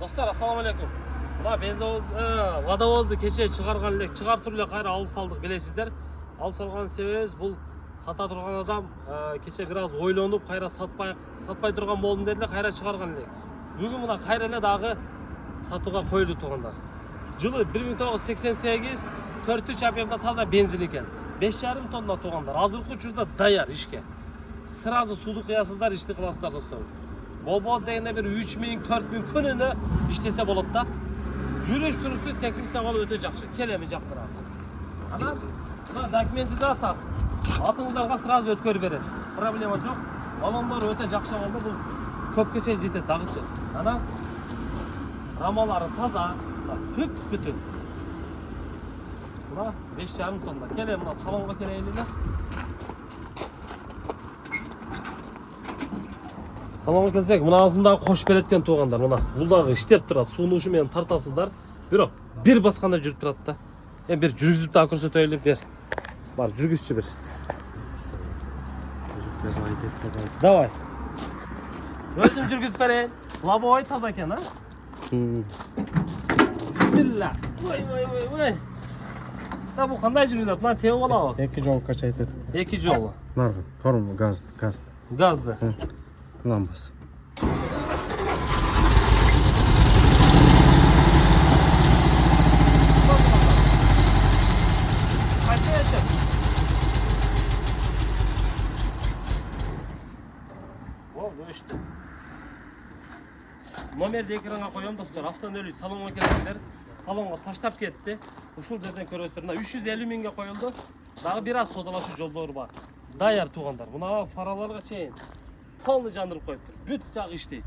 Dostlar, assalomu alaykum. Muna benzovoz, vodovozni kecha chiqargan elek, chiqarib turib qayra olib saldik, bilasizlar. Olib salgan sebebimiz bu sata turgan adam kecha biraz o'ylanib, qayra satpay turgan bo'ldim dedilar, qayra chiqargan elek. Bugun muna qayralar dag'i satuga qo'yildi turganlar. Yılı 1988 4 çapyamda taza benzin ekan. 5,5 tonna turganlar. Hazırki uçurda dayar işke. Sırası sudu kıyasızlar işti kılasızlar dostlar. Bol degende bir 3.000 4.000 kununu işlese bolup da yürüyüş turusu teknik havalı öte jakşı. Kelemeyecektir abi. Ana, buna dokumenti de atak. Atınızlarga sırası ötkör verir. Problema yok. Balonlar öte jakşı oldu bu. Köpkeçe jeti dağışı. Ana, ramaları taza, tüp bütün. Buna 5,5 tonna. Kele buna salonga keleyinler. Salonga kelsek, muna ağzındağı koş beletken toğanlar muna. Buldağı iştep turат, suunu uşumayan tartasızlar. Biro, bir baskanda жүрүп turат da. Hem bir жүрgüzüp daha көрсөтөйлү bir. Бар, жүргүзчү bir. Давай. Өзüm жүргüzüp берейин. Лобовой таза экен, а? Bismillah. Oy. Da bu qanday жүргүзөт? Мына тебип алабы? 2 жол качайтат. 2 жолу. Наргы, форма газ. Газды. Лампасы. İşte. Номерди экранга коём достор. Автонөлү салонго келгендер, салонго таштап кетти. Ушул жерден көрөсүздөр. Мына 350 миңге коюлду. Дагы бир аз содалашуу жолдор бар. Даяр туугандар. Мына фараларга чейин полный жандырып коюптур. Бүт жагы иштейт.